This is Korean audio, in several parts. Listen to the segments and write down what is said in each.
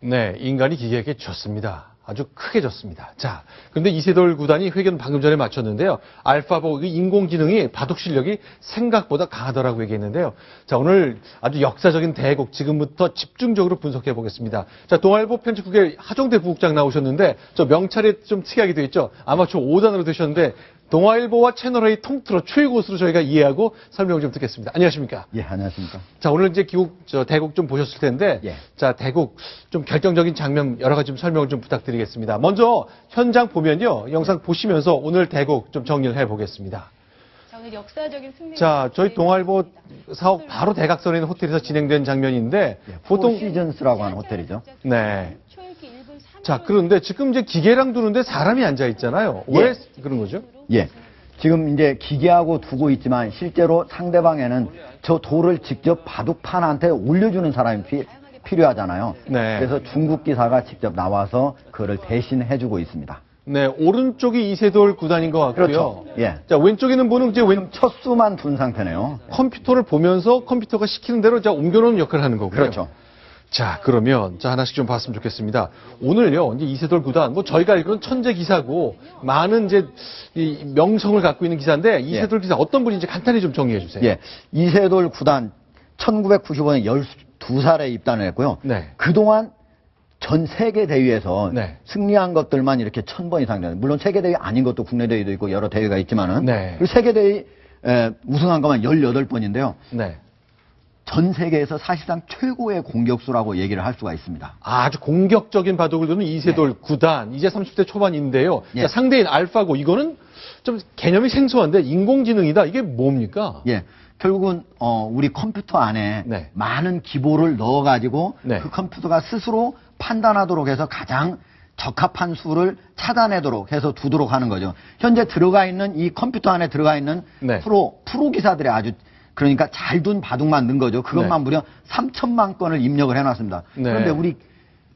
네, 인간이 기계에게 졌습니다. 아주 크게 졌습니다. 자, 그런데 이세돌 구단이 회견 방금 전에 마쳤는데요. 알파고 인공지능이 바둑 실력이 생각보다 강하다라고 얘기했는데요. 자, 오늘 아주 역사적인 대국 지금부터 집중적으로 분석해 보겠습니다. 자, 동아일보 편집국의 하종대 부국장 나오셨는데 저 명찰이 좀 특이하게 되어 있죠. 아마추어 5단으로 되셨는데 동아일보와 채널A 통틀어 최고수로 저희가 이해하고 설명을 좀 듣겠습니다. 안녕하십니까? 예, 안녕하십니까? 자, 오늘 이제 대국 좀 보셨을 텐데, 예. 자, 대국 좀 결정적인 장면 여러 가지 좀 설명을 좀 부탁드리겠습니다. 먼저 현장 보면요, 영상 보시면서 오늘 대국 좀 정리를 해보겠습니다. 자, 오늘 역사적인 승리. 자, 저희 동아일보 사옥 바로 대각선에 있는 호텔에서 진행된 장면인데, 예, 보통 시즌스라고 하는 호텔이죠. 네. 자, 그런데 지금 이제 기계랑 두는데 사람이 앉아 있잖아요. 왜 그런 거죠? 예. 지금 이제 기계하고 두고 있지만 실제로 상대방에는 저 돌을 직접 바둑판한테 올려주는 사람이 필요하잖아요. 네. 그래서 중국 기사가 직접 나와서 그를 대신해주고 있습니다. 네, 오른쪽이 이세돌 구단인 것 같고요. 그렇죠. 예. 자, 왼쪽에는 보는 이제 첫 수만 둔 상태네요. 컴퓨터를 보면서 컴퓨터가 시키는 대로 자 옮겨놓는 역할을 하는 거고요. 그렇죠. 자, 그러면 자 하나씩 좀 봤으면 좋겠습니다. 오늘요, 이제 이세돌 구단 뭐 저희가 알기로는 천재 기사고 많은 이제 이 명성을 갖고 있는 기사인데 이세돌 기사 어떤 분인지 간단히 좀 정리해 주세요. 예. 이세돌 구단 1995년 12살에 입단을 했고요. 네. 그동안 전 세계 대회에서 네. 승리한 것들만 이렇게 1000번 이상 되는, 물론 세계 대회 아닌 것도 국내 대회도 있고 여러 대회가 있지만은 네. 그 세계 대회 우승한 것만 18번인데요. 네. 전 세계에서 사실상 최고의 공격수라고 얘기를 할 수가 있습니다. 아주 공격적인 바둑을 두는 이세돌 구단 이제 30대 초반인데요. 예. 자, 상대인 알파고 이거는 좀 개념이 생소한데 인공지능이다. 이게 뭡니까? 예. 결국은 우리 컴퓨터 안에 네. 많은 기보를 넣어가지고 네. 그 컴퓨터가 스스로 판단하도록 해서 가장 적합한 수를 찾아내도록 해서 두도록 하는 거죠. 현재 들어가 있는 이 컴퓨터 안에 들어가 있는 네. 프로 기사들의 아주 그러니까 잘 둔 바둑만 넣은 거죠. 그것만 네. 무려 3천만 건을 입력을 해놨습니다. 네. 그런데 우리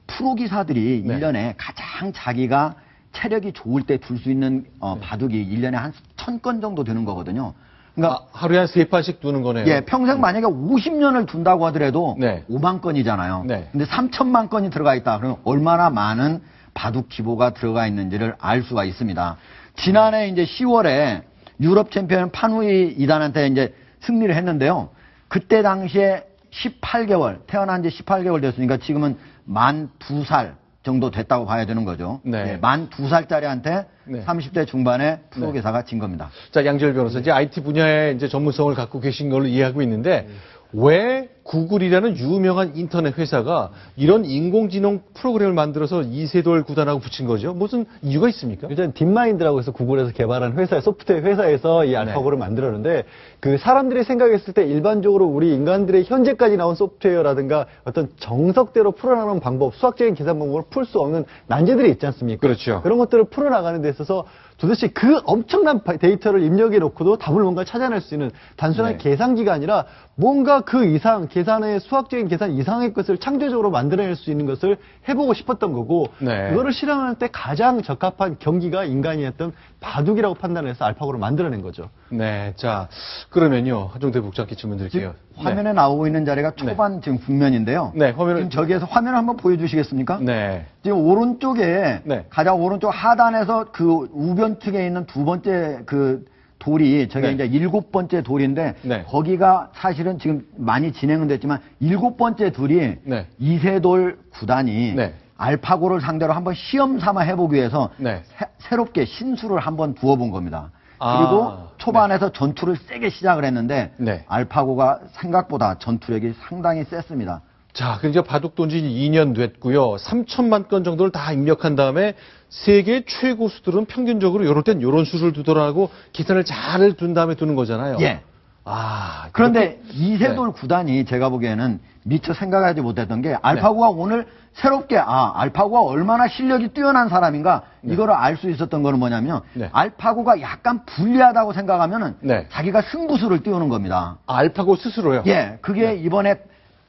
프로 기사들이 네. 1년에 가장 자기가 체력이 좋을 때 둘 수 있는 바둑이 1년에 한 1000건 정도 되는 거거든요. 그러니까 하루에 한 3판씩 두는 거네요. 예, 평생 만약에 50년을 둔다고 하더라도 네. 5만 건이잖아요. 네. 근데 3천만 건이 들어가 있다. 그러면 얼마나 많은 바둑 기보가 들어가 있는지를 알 수가 있습니다. 지난해 이제 10월에 유럽 챔피언 파누이 이단한테 이제 승리를 했는데요. 그때 당시에 18개월, 태어난 지 18개월 됐으니까 지금은 만 2살 정도 됐다고 봐야 되는 거죠. 네. 네, 만 2살짜리한테 네. 30대 중반에 프로 기사가 진 겁니다. 자, 양지열 변호사, 이제 IT 분야에 이제 전문성을 갖고 계신 걸로 이해하고 있는데, 왜 구글이라는 유명한 인터넷 회사가 이런 인공지능 프로그램을 만들어서 이세돌 구단하고 붙인 거죠? 무슨 이유가 있습니까? 일단 딥마인드라고 해서 구글에서 개발한 회사, 소프트웨어 회사에서 이 알파고를 만들었는데 그 사람들이 생각했을 때 일반적으로 우리 인간들의 현재까지 나온 소프트웨어라든가 어떤 정석대로 풀어나가는 방법, 수학적인 계산 방법을 풀 수 없는 난제들이 있지 않습니까? 그렇죠. 그런 것들을 풀어나가는 데 있어서 도대체 그 엄청난 데이터를 입력해 놓고도 답을 뭔가 찾아낼 수 있는 단순한 네. 계산기가 아니라 뭔가 그 이상, 계산의 수학적인 계산 이상의 것을 창조적으로 만들어낼 수 있는 것을 해보고 싶었던 거고, 네. 그거를 실행할 때 가장 적합한 경기가 인간이 했던 바둑이라고 판단을 해서 알파고를 만들어낸 거죠. 네, 자, 그러면요. 하종대 국장께 질문 드릴게요. 화면에 나오고 있는 자리가 초반 지금 국면인데요. 네, 화면을. 지금 저기에서 화면을 한번 보여주시겠습니까? 네. 지금 오른쪽에 네. 가장 오른쪽 하단에서 그 우변측에 있는 두 번째 그 돌이 저게 네. 이제 7번째 돌인데 네. 거기가 사실은 지금 많이 진행은 됐지만 7번째 돌이 네. 이세돌 구단이 네. 알파고를 상대로 한번 시험 삼아 해보기 위해서 네. 새롭게 신수를 한번 부어본 겁니다. 아, 그리고 초반에서 전투를 세게 시작을 했는데 네. 알파고가 생각보다 전투력이 상당히 셌습니다. 자, 그러니까 바둑 돈지 2년 됐고요. 3천만 건 정도를 다 입력한 다음에 세계 최고 수들은 평균적으로 요럴 땐 요런 수를 두더라고 계산을 잘 둔 다음에 두는 거잖아요. 예. 아, 그런데 이세돌 구단이 제가 보기에는 미처 생각하지 못했던 게 알파고가 오늘 새롭게 알파고가 얼마나 실력이 뛰어난 사람인가 이거를 알 수 있었던 거는 뭐냐면 네. 알파고가 약간 불리하다고 생각하면은 네. 자기가 승부수를 띄우는 겁니다. 알파고 스스로요? 예, 그게 이번에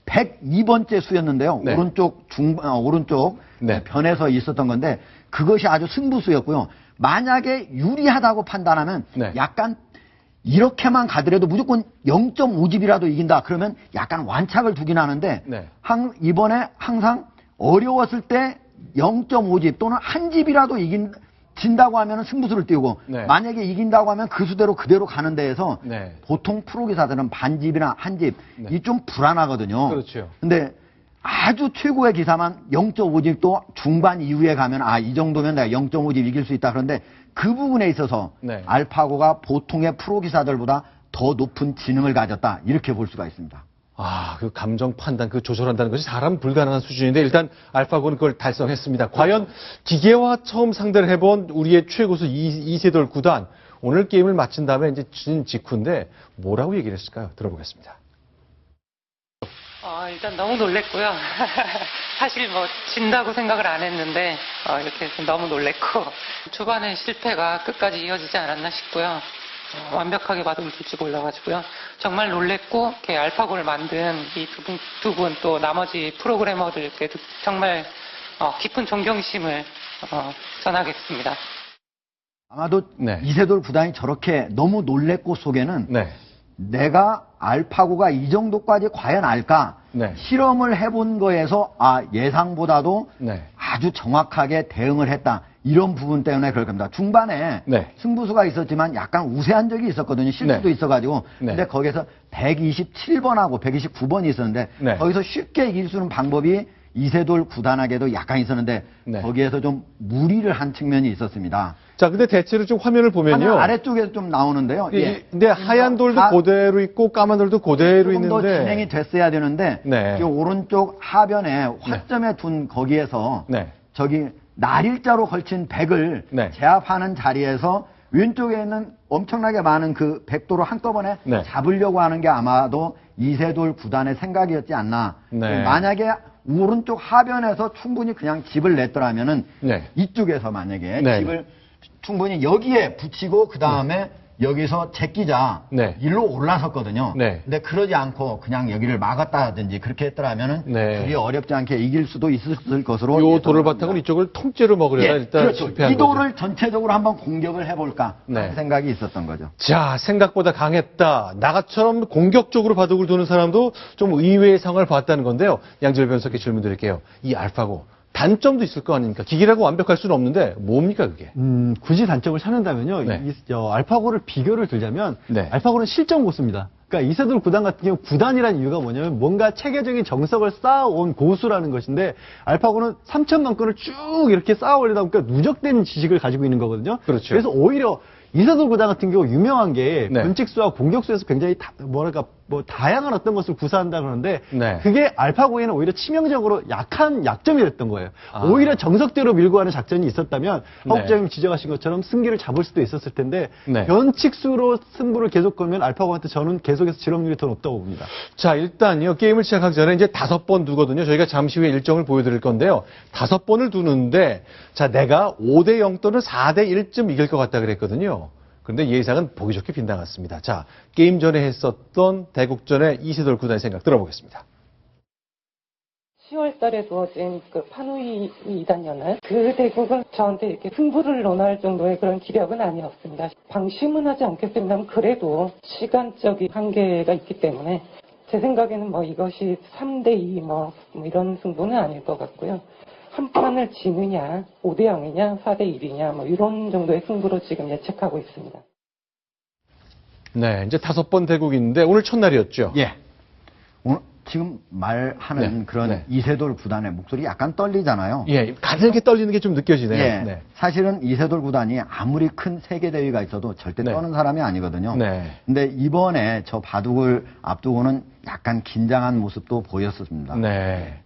102번째 수였는데요. 네. 오른쪽 네. 변에서 있었던 건데 그것이 아주 승부수였고요. 만약에 유리하다고 판단하면 네. 약간 이렇게만 가더라도 무조건 0.5집이라도 이긴다. 그러면 약간 완착을 두긴 하는데 네. 이번에 항상 어려웠을 때 0.5집 또는 한 집이라도 진다고 하면 승부수를 띄우고 네. 만약에 이긴다고 하면 그 수대로 그대로 가는 데에서 네. 보통 프로기사들은 반집이나 한집 네. 이 좀 불안하거든요. 그렇죠. 근데 아주 최고의 기사만 0.5집도 중반 이후에 가면 이 정도면 내가 0.5집 이길 수 있다. 그런데 그 부분에 있어서 네. 알파고가 보통의 프로기사들보다 더 높은 지능을 가졌다. 이렇게 볼 수가 있습니다. 그 감정 판단, 그 조절한다는 것이 사람 불가능한 수준인데 일단 알파고는 그걸 달성했습니다. 과연 기계와 처음 상대를 해본 우리의 최고수 이세돌 구단 오늘 게임을 마친 다음에 이제 진 직후인데 뭐라고 얘기를 했을까요? 들어보겠습니다. 일단 너무 놀랬고요. 사실 뭐 진다고 생각을 안 했는데 이렇게 해서 너무 놀랬고 초반에 실패가 끝까지 이어지지 않았나 싶고요. 완벽하게 바둑을 둘 줄 몰라가지고요. 정말 놀랬고 이렇게 알파고를 만든 이 두 분 또 나머지 프로그래머들께도 정말 깊은 존경심을 전하겠습니다. 아마도 네. 이세돌 구단이 저렇게 너무 놀랬고 속에는 네. 내가 알파고가 이 정도까지 과연 알까? 네. 실험을 해본 거에서 예상보다도 네. 아주 정확하게 대응을 했다. 이런 부분 때문에 그럴 겁니다. 중반에 네. 승부수가 있었지만 약간 우세한 적이 있었거든요. 실수도 네. 있어가지고. 네. 근데 거기서 127번하고 129번이 있었는데 네. 거기서 쉽게 이길 수 있는 방법이 이세돌 구단에게도 약간 있었는데 네. 거기에서 좀 무리를 한 측면이 있었습니다. 자, 근데 대체로 좀 화면을 보면요. 화면 아래쪽에서 좀 나오는데요. 근데 하얀 돌도 그대로 있고 까만 돌도 그대로 조금 더 있는데. 진행이 됐어야 되는데 네. 이 오른쪽 하변에 화점에 둔 거기에서 네. 저기 날일자로 걸친 백을 네. 제압하는 자리에서 왼쪽에 있는 엄청나게 많은 그 백도를 한꺼번에 네. 잡으려고 하는 게 아마도 이세돌 구단의 생각이었지 않나. 네. 만약에 오른쪽 하변에서 충분히 그냥 집을 냈더라면은 네. 이쪽에서 만약에 네. 집을 충분히 여기에 붙이고 그 다음에 여기서 제끼자 네. 일로 올라섰거든요. 네. 근데 그러지 않고 그냥 여기를 막았다든지 그렇게 했더라면은 네. 그리 어렵지 않게 이길 수도 있을 것으로. 요 돌을 예상합니다. 바탕으로 이쪽을 통째로 먹으려다 일단 그렇죠. 실패한 이 돌을 거죠. 전체적으로 한번 공격을 해볼까 네. 하는 생각이 있었던 거죠. 자, 생각보다 강했다. 나처럼 공격적으로 바둑을 두는 사람도 좀 의외의 상황을 봤다는 건데요. 양지열 변호사께 질문 드릴게요. 이 알파고 단점도 있을 거 아닙니까? 기계라고 완벽할 수는 없는데 뭡니까 그게? 굳이 단점을 찾는다면요. 네. 알파고를 비교를 들자면 네. 알파고는 실전 고수입니다. 그러니까 이세돌 구단 같은 경우 구단이라는 이유가 뭐냐면 뭔가 체계적인 정석을 쌓아온 고수라는 것인데 알파고는 3천만 건을 쭉 이렇게 쌓아 올리다 보니까 누적된 지식을 가지고 있는 거거든요. 그렇죠. 그래서 오히려 이세돌 구단 같은 경우 유명한 게 네. 변칙수와 공격수에서 굉장히 다양한 어떤 것을 구사한다 그러는데 네. 그게 알파고에는 오히려 치명적으로 약한 약점이 됐던 거예요. 아. 오히려 정석대로 밀고 가는 작전이 있었다면 네. 허국장님이 지적하신 것처럼 승기를 잡을 수도 있었을 텐데 네. 변칙수로 승부를 계속 걸면 알파고한테 저는 계속해서 지름률이 더 높다고 봅니다. 자, 일단요, 게임을 시작하기 전에 이제 5번 두거든요. 저희가 잠시 후에 일정을 보여드릴 건데요. 5번을 두는데, 자, 내가 5대0 또는 4대1쯤 이길 것 같다 그랬거든요. 그런데 예상은 보기 좋게 빗나갔습니다. 자, 게임 전에 했었던 대국전의 이세돌 구단의 생각 들어보겠습니다. 10월 달에 두어진 그 파누이 2단연을 그 대국은 저한테 이렇게 승부를 논할 정도의 그런 기력은 아니었습니다. 방심은 하지 않겠습니다만 그래도 시간적인 한계가 있기 때문에 제 생각에는 뭐 이것이 3대2 뭐 이런 승부는 아닐 것 같고요. 한 판을 지느냐, 5대0이냐, 4대1이냐 뭐 이런 정도의 승부로 지금 예측하고 있습니다. 네, 이제 5번 대국인데 오늘 첫날이었죠. 예. 오늘 지금 말하는 네. 그런 네. 이세돌 구단의 목소리 약간 떨리잖아요. 예, 가늘게 떨리는 게 좀 느껴지네요. 예. 네. 사실은 이세돌 구단이 아무리 큰 세계 대회가 있어도 절대 네. 떠는 사람이 아니거든요. 네. 근데 이번에 저 바둑을 앞두고는 약간 긴장한 모습도 보였습니다. 네.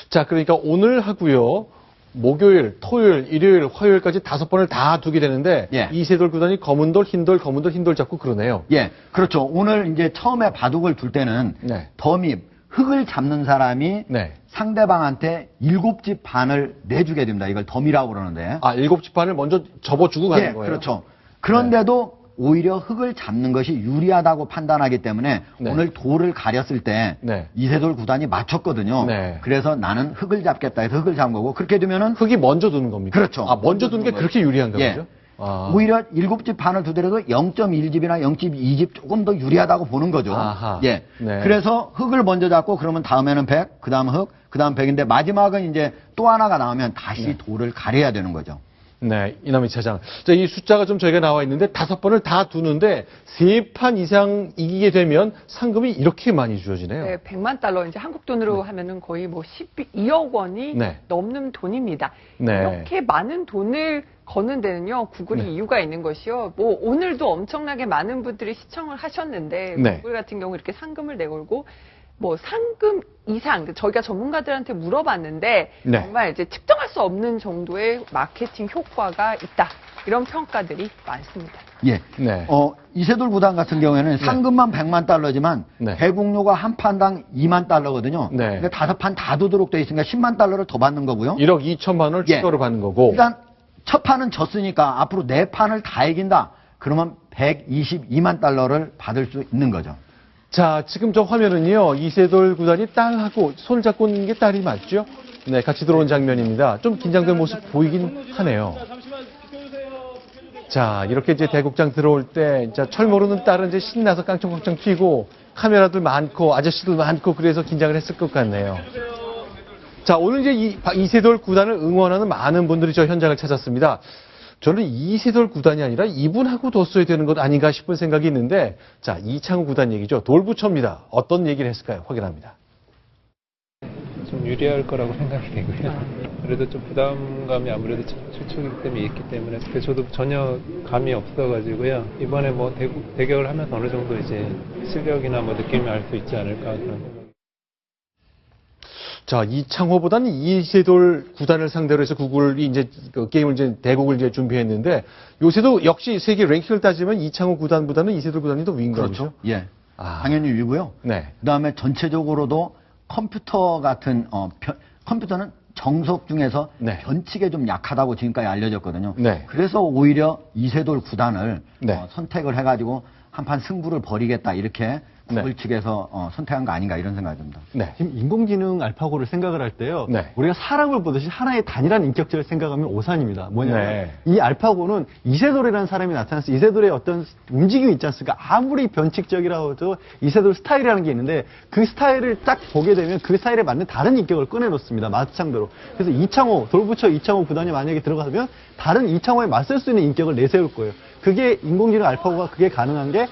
자, 그러니까 오늘 하고요. 목요일, 토요일, 일요일, 화요일까지 5번을 다 두게 되는데 예. 이세돌 구단이 검은 돌, 흰 돌, 검은 돌, 흰 돌 잡고 그러네요. 예, 그렇죠. 오늘 이제 처음에 바둑을 둘 때는 네. 덤이 흙을 잡는 사람이 네. 상대방한테 7집 반을 내주게 됩니다. 이걸 덤이라고 그러는데. 7집 반을 먼저 접어주고 가는 예, 거예요. 그렇죠. 그런데도 오히려 흙을 잡는 것이 유리하다고 판단하기 때문에 네. 오늘 돌을 가렸을 때 네. 이세돌 구단이 맞췄거든요. 네. 그래서 나는 흙을 잡겠다 해서 흙을 잡은 거고 그렇게 되면은 흙이 먼저 두는 겁니까? 그렇죠. 먼저 두는 게 그렇게 유리한가 예. 보죠? 아. 오히려 7집 반을 두더라도 0.1집이나 0.2집 조금 더 유리하다고 보는 거죠. 아하. 예. 네. 그래서 흙을 먼저 잡고 그러면 다음에는 100, 그 다음 흙, 그다음 100인데 마지막은 이제 또 하나가 나오면 다시 돌을 가려야 되는 거죠. 네, 이남희 차장. 자, 이 숫자가 좀 저희가 나와 있는데 5번을 다 두는데 3판 이상 이기게 되면 상금이 이렇게 많이 주어지네요. 네, 100만 달러 이제 한국 돈으로 하면은 거의 뭐 12억 원이 네. 넘는 돈입니다. 네. 이렇게 많은 돈을 거는 데는요, 구글이 네. 이유가 있는 것이요. 뭐 오늘도 엄청나게 많은 분들이 시청을 하셨는데 네. 구글 같은 경우 이렇게 상금을 내걸고 뭐 상금 이상 저희가 전문가들한테 물어봤는데 네. 정말 이제 측정할 수 없는 정도의 마케팅 효과가 있다. 이런 평가들이 많습니다. 예. 네. 이세돌 구단 같은 경우에는 상금만 100만 달러지만 네. 대국료가 한 판당 2만 달러거든요. 네. 근데 5판 다 두도록 돼 있으니까 10만 달러를 더 받는 거고요. 1억 2천만 원을 예. 추가로 받는 거고. 일단 첫 판은 졌으니까 앞으로 4판을 다 이긴다. 그러면 122만 달러를 받을 수 있는 거죠. 자, 지금 저 화면은요, 이세돌 구단이 딸하고 손을 잡고 있는 게 딸이 맞죠? 네, 같이 들어온 장면입니다. 좀 긴장된 모습 보이긴 하네요. 자, 이렇게 이제 대국장 들어올 때, 자, 철 모르는 딸은 이제 신나서 깡총깡총 튀고, 카메라들 많고, 아저씨들 많고, 그래서 긴장을 했을 것 같네요. 자, 오늘 이제 이세돌 구단을 응원하는 많은 분들이 저 현장을 찾았습니다. 저는 이세돌 구단이 아니라 이분하고 뒀어야 되는 것 아닌가 싶은 생각이 있는데, 자, 이창호 구단 얘기죠. 돌부처입니다. 어떤 얘기를 했을까요? 확인합니다. 좀 유리할 거라고 생각이 되고요. 그래도 좀 부담감이 아무래도 최초이기 때문에 있기 때문에 저도 전혀 감이 없어가지고요. 이번에 뭐 대격을 하면서 어느 정도 이제 실력이나 뭐 느낌을 알 수 있지 않을까 그런 생각이. 자, 이창호보다는 이세돌 구단을 상대로 해서 구글이 이제 그 게임을 이제 대국을 이제 준비했는데 요새도 역시 세계 랭킹을 따지면 이창호 구단보다는 이세돌 구단이 더 위인 그렇죠. 거죠. 예. 아. 당연히 위고요. 네. 그다음에 전체적으로도 컴퓨터 같은 컴퓨터는 정석 중에서 네. 변칙에 좀 약하다고 지금까지 알려졌거든요. 네. 그래서 오히려 이세돌 구단을 네. 선택을 해가지고 한판 승부를 벌이겠다 이렇게 구글 네. 측에서 선택한 거 아닌가 이런 생각이 듭니다. 네. 지금 인공지능 알파고를 생각을 할 때요. 네. 우리가 사람을 보듯이 하나의 단일한 인격체를 생각하면 오산입니다. 뭐냐면 네. 이 알파고는 이세돌이라는 사람이 나타나서 이세돌의 어떤 움직임이 있지 않습니까? 아무리 변칙적이라고 해도 이세돌 스타일이라는 게 있는데 그 스타일을 딱 보게 되면 그 스타일에 맞는 다른 인격을 꺼내놓습니다. 마찬가지로. 그래서 이창호, 돌부처 이창호 구단이 만약에 들어가면 다른 이창호에 맞설 수 있는 인격을 내세울 거예요. 그게 인공지능 알파고가 그게 가능한 게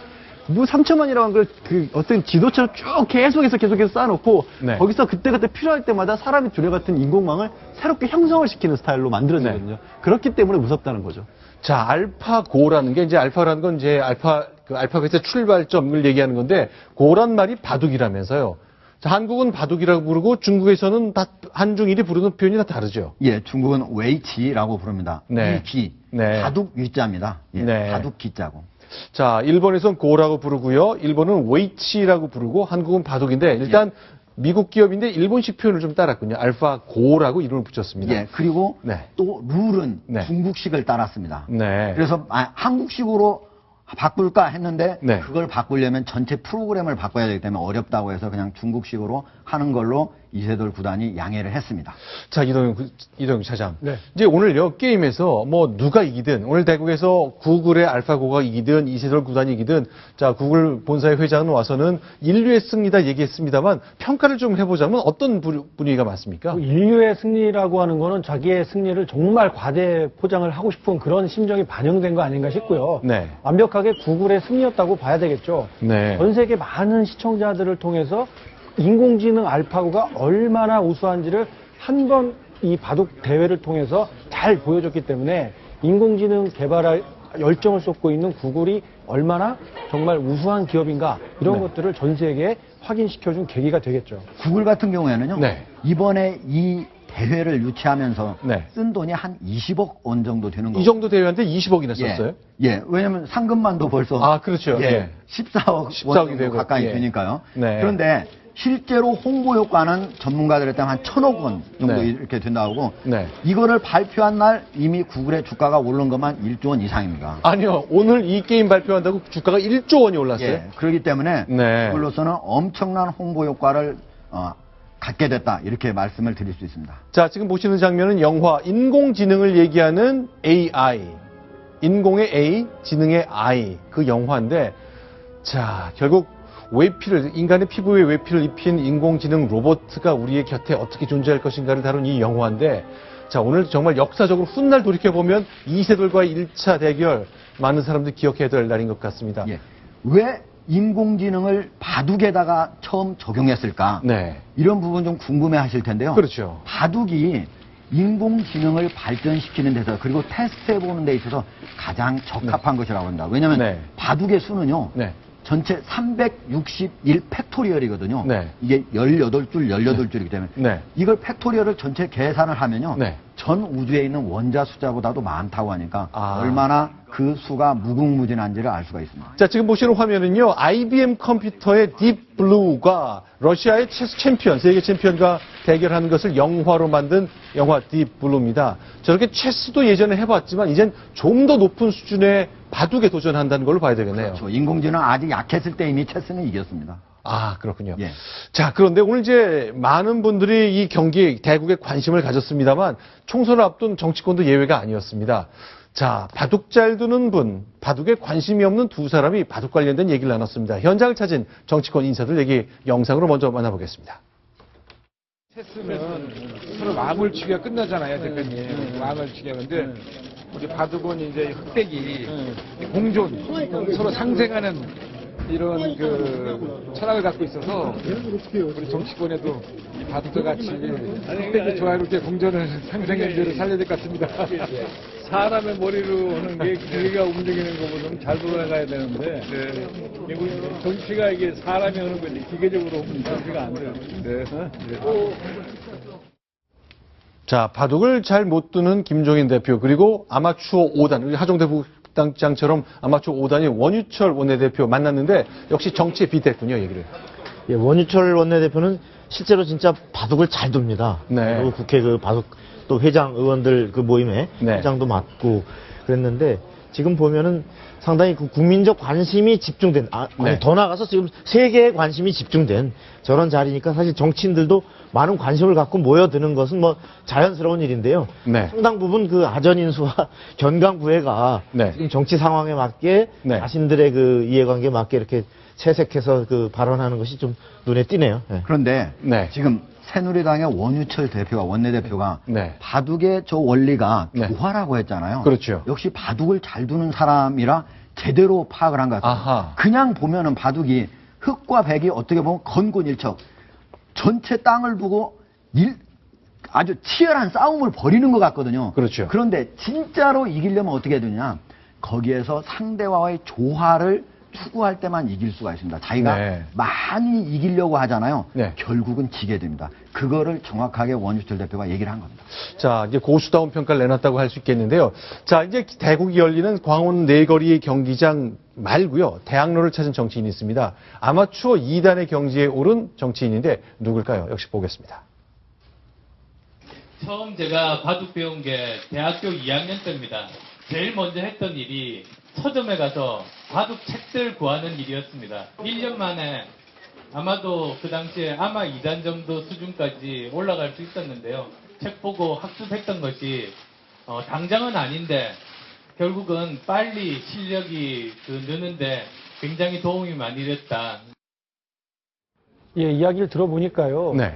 뭐 3천만이라고 한 걸 그 어떤 지도처럼 쭉 계속해서 쌓아놓고 네. 거기서 그때그때 필요할 때마다 사람이 두뇌 같은 인공망을 새롭게 형성을 시키는 스타일로 만들어지거든요. 네. 그렇기 때문에 무섭다는 거죠. 자, 알파고라는 게 이제 알파라는 건 이제 알파벳의 출발점을 얘기하는 건데 고란 말이 바둑이라면서요. 자, 한국은 바둑이라고 부르고 중국에서는 다 한중일이 부르는 표현이 다 다르죠. 예, 중국은 웨이치라고 부릅니다. 네. 이 기, 네. 바둑 위자입니다. 예, 네. 바둑 기자고. 자, 일본에서는 고라고 부르고요. 일본은 웨이치라고 부르고 한국은 바둑인데 일단 미국 기업인데 일본식 표현을 좀 따랐군요. 알파고라고 이름을 붙였습니다. 예, 그리고 네. 또 룰은 네. 중국식을 따랐습니다. 네. 그래서 한국식으로 바꿀까 했는데 네. 그걸 바꾸려면 전체 프로그램을 바꿔야 되기 때문에 어렵다고 해서 그냥 중국식으로 하는 걸로 이세돌 구단이 양해를 했습니다. 자, 이동영 차장. 네. 이제 오늘요, 게임에서 뭐 누가 이기든, 오늘 대국에서 구글의 알파고가 이기든, 이세돌 구단이 이기든, 자, 구글 본사의 회장은 와서는 인류의 승리다 얘기했습니다만 평가를 좀 해보자면 어떤 분위기가 많습니까? 인류의 승리라고 하는 거는 자기의 승리를 정말 과대 포장을 하고 싶은 그런 심정이 반영된 거 아닌가 싶고요. 네. 완벽하게 구글의 승리였다고 봐야 되겠죠. 네. 전 세계 많은 시청자들을 통해서 인공지능 알파고가 얼마나 우수한지를 한 번 이 바둑 대회를 통해서 잘 보여줬기 때문에 인공지능 개발할 열정을 쏟고 있는 구글이 얼마나 정말 우수한 기업인가 이런 네. 것들을 전 세계에 확인시켜준 계기가 되겠죠. 구글 같은 경우에는요. 네. 이번에 이 대회를 유치하면서 네. 쓴 돈이 한 20억 원 정도 되는 거고. 이 정도 대회한테 20억이나 썼어요? 예, 왜냐면 상금만도 벌써 아, 그렇죠. 예, 14억 원 14억이 정도 되고, 가까이 예. 되니까요. 네. 그런데 실제로 홍보 효과는 전문가들에 따르면 한 1,000억 원 정도 네. 이렇게 된다고 하고 네. 이거를 발표한 날 이미 구글의 주가가 오른 것만 1조 원 이상입니다. 아니요, 오늘 이 게임 발표한다고 주가가 1조 원이 올랐어요? 예, 그렇기 때문에 네. 구글로서는 엄청난 홍보 효과를 갖게 됐다 이렇게 말씀을 드릴 수 있습니다. 자, 지금 보시는 장면은 영화 인공지능을 얘기하는 AI. 인공의 A, 지능의 I. 그 영화인데, 자, 결국 외피를, 인간의 피부에 외피를 입힌 인공지능 로봇가 우리의 곁에 어떻게 존재할 것인가를 다룬 이 영화인데, 자, 오늘 정말 역사적으로 훗날 돌이켜보면 이세돌과의 1차 대결, 많은 사람들이 기억해야 될 날인 것 같습니다. 예. 왜 인공지능을 바둑에다가 처음 적용했을까? 네. 이런 부분 좀 궁금해 하실 텐데요. 그렇죠. 바둑이 인공지능을 발전시키는 데서 그리고 테스트해보는 데 있어서 가장 적합한 것이라고 합니다. 왜냐하면 네. 바둑의 수는요. 네. 전체 361 팩토리얼이거든요. 네. 이게 18줄, 18줄이기 때문에 네. 이걸 팩토리얼을 전체 계산을 하면요. 네. 전 우주에 있는 원자 숫자보다도 많다고 하니까 아. 얼마나 그 수가 무궁무진한지를 알 수가 있습니다. 자, 지금 보시는 화면은요, IBM 컴퓨터의 딥블루가 러시아의 체스 챔피언, 세계 챔피언과 대결하는 것을 영화로 만든 영화 딥블루입니다. 저렇게 체스도 예전에 해봤지만, 이젠 좀 더 높은 수준의 바둑에 도전한다는 걸로 봐야 되겠네요. 그렇죠. 인공지능 아직 약했을 때 이미 체스는 이겼습니다. 아, 그렇군요. 예. 자, 그런데 오늘 이제 많은 분들이 이 경기, 대국에 관심을 가졌습니다만, 총선을 앞둔 정치권도 예외가 아니었습니다. 자, 바둑 잘 두는 분, 바둑에 관심이 없는 두 사람이 바둑 관련된 얘기를 나눴습니다. 현장을 찾은 정치권 인사들 얘기 영상으로 먼저 만나보겠습니다. 체스는 서로 마물추기가 끝나잖아요, 대표님. 마물추기가. 근데 우리 바둑은 이제 흑백이 공존, 서로 상생하는 이런 그 철학을 갖고 있어서 우리 정치권에도 이 바둑과 같이 흑백이 좋아요롭게 공존을 상생연대를 살려야 될 것 같습니다. 사람의 머리로 하는 게 기계가 움직이는 것보다는 잘 돌아가야 되는데 이거 정치가 이게 사람이 하는 건데 기계적으로 하면 정치가 안 돼요. 자, 바둑을 잘 못 두는 김종인 대표, 그리고 아마추어 5단, 우리 하정대 부당장처럼 아마추어 5단이 원유철 원내대표 만났는데 역시 정치에 빗댔군요, 얘기를. 예, 원유철 원내대표는 실제로 진짜 바둑을 잘 둡니다. 네. 그리고 국회 그 바둑 또 회장 의원들 그 모임에 네. 회장도 맡고 그랬는데 지금 보면은 상당히 그 국민적 관심이 집중된, 아니 네. 더 나아가서 지금 세계의 관심이 집중된 저런 자리니까 사실 정치인들도 많은 관심을 갖고 모여드는 것은 뭐 자연스러운 일인데요. 네. 상당 부분 그 아전인수와 견강부회가 네. 지금 정치 상황에 맞게 네. 자신들의 그 이해관계에 맞게 이렇게 채색해서 그 발언하는 것이 좀 눈에 띄네요. 네. 그런데 네. 지금 새누리당의 원유철 대표가 원내대표가 네. 바둑의 저 원리가 네. 조화라고 했잖아요. 그렇죠. 역시 바둑을 잘 두는 사람이라 제대로 파악을 한 것 같아요. 아하. 그냥 보면은 바둑이 흑과 백이 어떻게 보면 건곤일척 전체 땅을 두고 아주 치열한 싸움을 벌이는 것 같거든요. 그렇죠. 그런데 진짜로 이기려면 어떻게 해야 되느냐? 거기에서 상대와의 조화를 추구할 때만 이길 수가 있습니다. 자기가 네. 많이 이기려고 하잖아요. 네. 결국은 지게 됩니다. 그거를 정확하게 원유철 대표가 얘기를 한 겁니다. 자, 이제 고수다운 평가를 내놨다고 할 수 있겠는데요. 자, 이제 대국이 열리는 광원 내거리 경기장 말고요. 대학로를 찾은 정치인이 있습니다. 아마추어 2단의 경지에 오른 정치인인데 누굴까요? 역시 보겠습니다. 처음 제가 바둑 배운 게 대학교 2학년 때입니다. 제일 먼저 했던 일이 서점에 가서 바둑 책들 구하는 일이었습니다. 1년 만에 아마도 그 당시에 아마 2단 정도 수준까지 올라갈 수 있었는데요. 책 보고 학습했던 것이 당장은 아닌데 결국은 빨리 실력이 느는데 굉장히 도움이 많이 됐다. 예, 이야기를 들어보니까요. 네.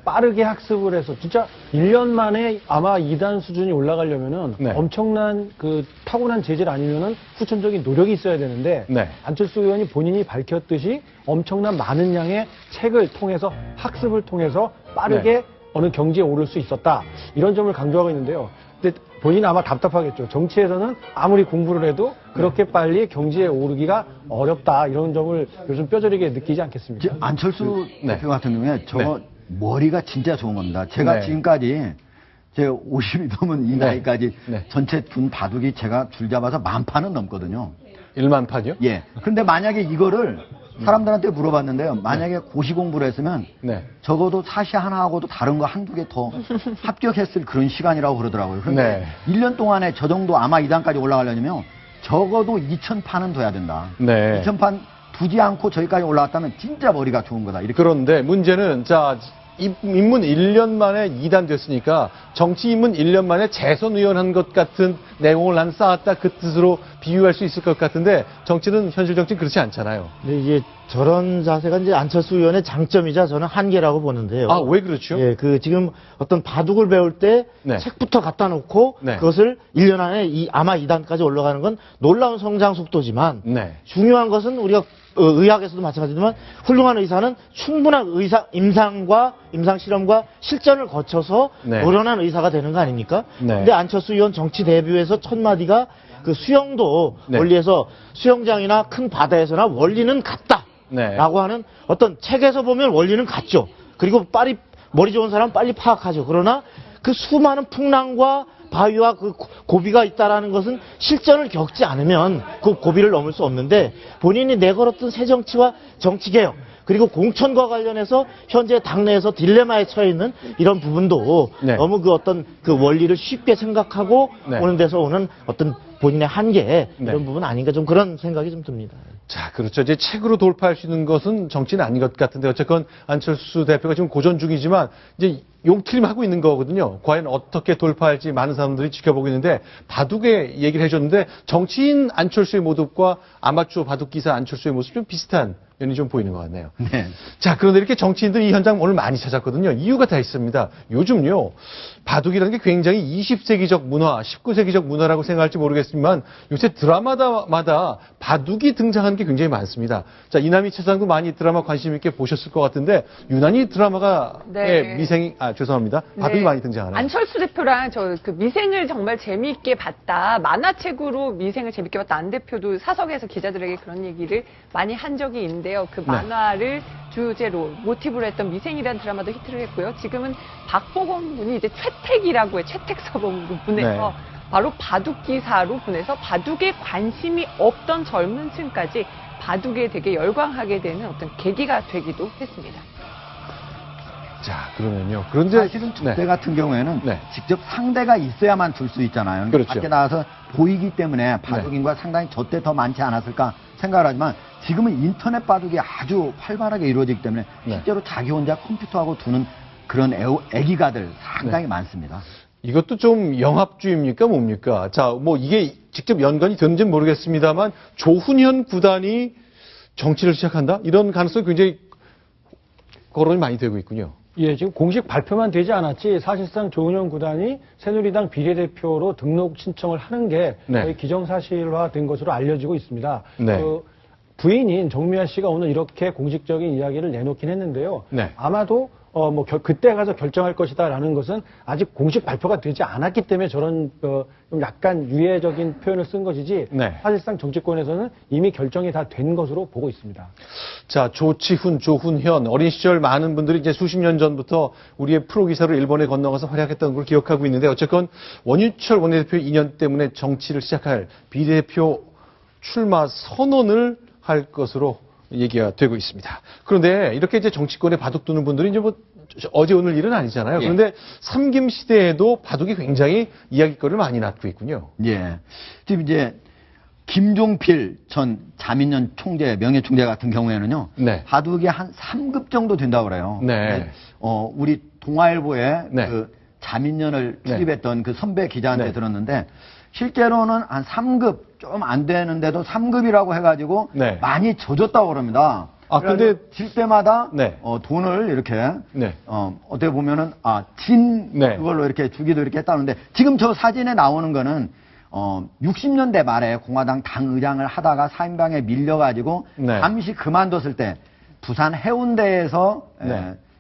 빠르게 학습을 해서 진짜 1년 만에 아마 2단 수준이 올라가려면은 네. 엄청난 그 타고난 재질 아니면은 후천적인 노력이 있어야 되는데 네. 안철수 의원이 본인이 밝혔듯이 엄청난 많은 양의 책을 통해서 학습을 통해서 빠르게 네. 어느 경지에 오를 수 있었다. 이런 점을 강조하고 있는데요. 근데 본인은 아마 답답하겠죠. 정치에서는 아무리 공부를 해도 그렇게 빨리 경지에 오르기가 어렵다. 이런 점을 요즘 뼈저리게 느끼지 않겠습니까? 안철수 네. 대표 같은 경우에 저거 네. 머리가 진짜 좋은 겁니다. 제가 네. 지금까지 제 50이 넘은 이 네. 나이까지 네. 전체 둔 바둑이 제가 줄 잡아서 10,000판은 넘거든요. 1만 판이요? 예. 근데 만약에 이거를 사람들한테 물어봤는데요. 만약에 고시 공부를 했으면 네. 적어도 사시 하나하고도 다른 거 한두 개 더 합격했을 그런 시간이라고 그러더라고요. 그런데 네. 1년 동안에 저 정도 아마 2단까지 올라가려면 적어도 2,000판은 둬야 된다. 네. 2,000판 두지 않고 저기까지 올라왔다면 진짜 머리가 좋은 거다. 이렇게. 그런데 문제는 자, 입문 1년 만에 2단 됐으니까 정치 입문 1년 만에 재선 의원 한 것 같은 내용을 난 쌓았다 그 뜻으로 비유할 수 있을 것 같은데 정치는 현실 정치는 그렇지 않잖아요. 근데 이게 저런 자세가 이제 안철수 의원의 장점이자 저는 한계라고 보는데요. 아, 왜 그렇죠? 예, 지금 어떤 바둑을 배울 때 네. 책부터 갖다 놓고 네. 그것을 1년 안에 아마 2단까지 올라가는 건 놀라운 성장 속도지만 네. 중요한 것은 우리가 의학에서도 마찬가지지만 훌륭한 의사는 충분한 임상 실험과 실전을 거쳐서 네. 노련한 의사가 되는 거 아닙니까? 네. 근데 안철수 의원 정치 데뷔에서 첫 마디가 그 수영도 네. 원리에서 수영장이나 큰 바다에서나 원리는 같다. 네. 라고 하는 어떤 책에서 보면 원리는 같죠. 그리고 빨리 머리 좋은 사람은 빨리 파악하죠. 그러나 그 수많은 풍랑과 바위와 그 고비가 있다라는 것은 실전을 겪지 않으면 그 고비를 넘을 수 없는데 본인이 내걸었던 새정치와 정치개혁 그리고 공천과 관련해서 현재 당내에서 딜레마에 처해 있는 이런 부분도 네. 너무 그 어떤 그 원리를 쉽게 생각하고 네. 오는 데서 오는 어떤 본인의 한계 네. 이런 부분 아닌가 좀 그런 생각이 좀 듭니다. 자, 그렇죠. 이제 책으로 돌파할 수 있는 것은 정치는 아닌 것 같은데 어쨌건 안철수 대표가 지금 고전 중이지만 이제 용트림하고 있는 거거든요. 과연 어떻게 돌파할지 많은 사람들이 지켜보고 있는데 바둑의 얘기를 해줬는데 정치인 안철수의 모습과 아마추어 바둑 기사 안철수의 모습 좀 비슷한 면이 좀 보이는 것 같네요. 네. 자, 그런데 이렇게 정치인들이 이 현장 오늘 많이 찾았거든요. 이유가 다 있습니다. 요즘요, 바둑이라는 게 굉장히 20세기적 문화, 19세기적 문화라고 생각할지 모르겠지만 요새 드라마마다 바둑이 등장하는 게 굉장히 많습니다. 자, 이남희 차장도 많이 드라마 관심 있게 보셨을 것 같은데 유난히 드라마가 네. 미생이, 죄송합니다. 바둑이 네. 많이 등장하네요. 안철수 대표랑 저 그 미생을 정말 재미있게 봤다. 만화책으로 미생을 재미있게 봤다. 안 대표도 사석에서 기자들에게 그런 얘기를 많이 한 적이 있는데요. 그 만화를 주제로 모티브로 했던 미생이라는 드라마도 히트를 했고요. 지금은 박보검 분이 이제 최택이라고 해요. 최택서범 분에서 바로 바둑 기사로 분해서 바둑에 관심이 없던 젊은 층까지 바둑에 되게 열광하게 되는 어떤 계기가 되기도 했습니다. 자, 그러면요. 그런데 사실은 족대 같은 경우에는 직접 상대가 있어야만 줄 수 있잖아요. 그렇죠. 밖에 나가서 보이기 때문에 바둑인과 상당히 젖대 더 많지 않았을까 생각을 하지만 지금은 인터넷 바둑이 아주 활발하게 이루어지기 때문에 실제로 자기 혼자 컴퓨터하고 두는 그런 애기가들 상당히 많습니다. 이것도 좀 영합주의입니까? 뭡니까? 자, 뭐 이게 직접 연관이 되는지는 모르겠습니다만 조훈현 구단이 정치를 시작한다? 이런 가능성이 굉장히 거론이 많이 되고 있군요. 예, 지금 공식 발표만 되지 않았지 사실상 조은현 구단이 새누리당 비례대표로 등록 신청을 하는 게 거의 기정사실화된 것으로 알려지고 있습니다. 네. 부인인 정미아 씨가 오늘 이렇게 공식적인 이야기를 내놓긴 했는데요. 네. 아마도 그때 가서 결정할 것이다라는 것은 아직 공식 발표가 되지 않았기 때문에 저런 좀 약간 유예적인 표현을 쓴 것이지 사실상 정치권에서는 이미 결정이 다 된 것으로 보고 있습니다. 자, 조치훈, 조훈현 어린 시절 많은 분들이 이제 수십 년 전부터 우리의 프로 기사로 일본에 건너가서 활약했던 걸 기억하고 있는데 어쨌건 원유철 원내대표 인연 때문에 정치를 시작할 비례대표 출마 선언을 할 것으로 얘기가 되고 있습니다. 그런데 이렇게 이제 정치권에 바둑 두는 분들이 이제 뭐 어제 오늘 일은 아니잖아요. 그런데 삼김 시대에도 바둑이 굉장히 이야기거리를 많이 낳고 있군요. 예. 지금 이제 김종필 전 자민련 총재, 명예총재 같은 경우에는요. 바둑이 한 3급 정도 된다고 그래요. 우리 동아일보에 그 자민련을 출입했던 그 선배 기자한테 들었는데 실제로는 한 3급 좀 안 되는데도 3급이라고 해가지고 많이 져줬다고 그럽니다. 근데 질 때마다 돈을 이렇게 어떻게 보면은 그걸로 이렇게 주기도 이렇게 했다는데 지금 저 사진에 나오는 거는 60년대 말에 공화당 당의장을 하다가 사인방에 밀려가지고 잠시 그만뒀을 때 부산 해운대에서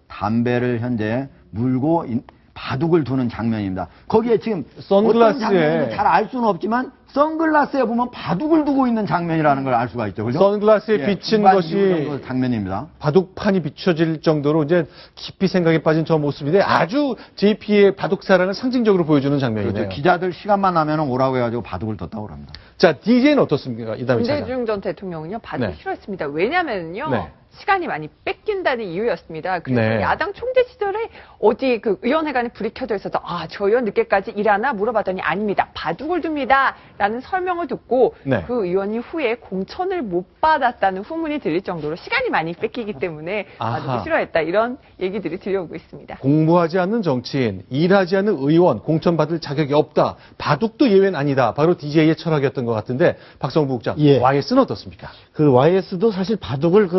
담배를 현재 물고 바둑을 두는 장면입니다. 거기에 지금 어떤 장면인지 잘 알 수는 없지만 선글라스에 보면 바둑을 두고 있는 장면이라는 걸 알 수가 있죠. 그죠? 선글라스에 비친 것이 장면입니다. 바둑판이 비춰질 정도로 이제 깊이 생각에 빠진 저 모습인데 아주 JP의 바둑 사랑을 상징적으로 보여주는 장면이네요. 그렇죠. 기자들 시간만 나면 오라고 해가지고 바둑을 뒀다고 합니다. 자, DJ는 어떻습니까? 이다음에 김대중 전 대통령은요, 바둑 싫어했습니다. 왜냐면요, 시간이 많이 뺏긴다는 이유였습니다. 그래서 네. 야당 총재 시절에 어디 그 의원회관에 불이 켜져 있어서 저 의원 늦게까지 일하나 물어봤더니 아닙니다. 바둑을 둡니다. 라는 설명을 듣고 네. 그 의원이 후에 공천을 못 받았다는 후문이 들릴 정도로 시간이 많이 뺏기기 때문에 아하. 바둑을 싫어했다. 이런 얘기들이 들려오고 있습니다. 공부하지 않는 정치인, 일하지 않는 의원, 공천받을 자격이 없다. 바둑도 예외는 아니다. 바로 DJ의 철학이었던 것 같은데 박성부 국장, 예. YS는 어떻습니까? 그 YS도 사실 바둑을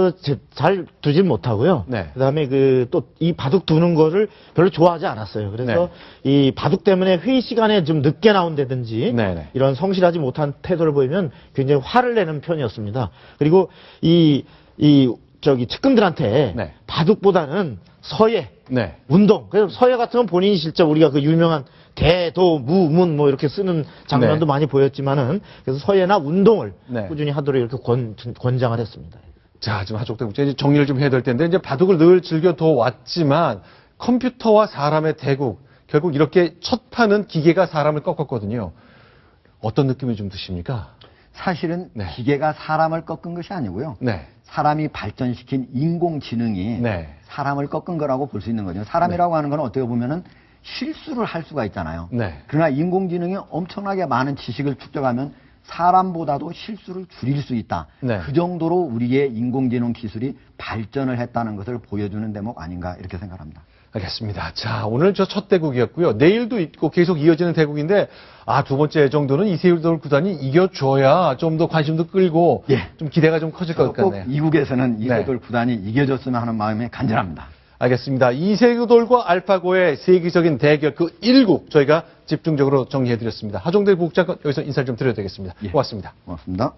잘 두질 못하고요. 네. 그다음에 또 이 바둑 두는 거를 별로 좋아하지 않았어요. 그래서 이 바둑 때문에 회의 시간에 좀 늦게 나온다든지 네네. 이런 성실하지 못한 태도를 보이면 굉장히 화를 내는 편이었습니다. 그리고 측근들한테 네. 바둑보다는 서예, 네. 운동. 그래서 서예 같은 건 본인이 실제 우리가 그 유명한 대도, 무, 문 뭐 이렇게 쓰는 장면도 네. 많이 보였지만은 그래서 서예나 운동을 네. 꾸준히 하도록 이렇게 권장을 했습니다. 자, 지금 한쪽대 국제 이제 정리를 좀 해야 될 텐데 이제 바둑을 늘 즐겨둬 왔지만 컴퓨터와 사람의 대국 결국 이렇게 첫 판은 기계가 사람을 꺾었거든요. 어떤 느낌이 좀 드십니까? 사실은 네. 기계가 사람을 꺾은 것이 아니고요. 네. 사람이 발전시킨 인공지능이 네. 사람을 꺾은 거라고 볼 수 있는 거죠. 사람이라고 하는 건 어떻게 보면은 실수를 할 수가 있잖아요. 네. 그러나 인공지능이 엄청나게 많은 지식을 축적하면 사람보다도 실수를 줄일 수 있다. 네. 그 정도로 우리의 인공지능 기술이 발전을 했다는 것을 보여주는 대목 아닌가 이렇게 생각합니다. 알겠습니다. 자, 오늘 저 첫 대국이었고요. 내일도 있고 계속 이어지는 대국인데, 두 번째 정도는 이세돌 구단이 이겨줘야 좀 더 관심도 끌고, 좀 기대가 좀 커질 것 꼭 같네요. 이국에서는 이세돌 구단이 이겨줬으면 하는 마음이 간절합니다. 알겠습니다. 이세돌과 알파고의 세계적인 대결 그 1국 저희가 집중적으로 정리해드렸습니다. 하종대 국장 여기서 인사를 좀 드려야 되겠습니다. 고맙습니다. 고맙습니다.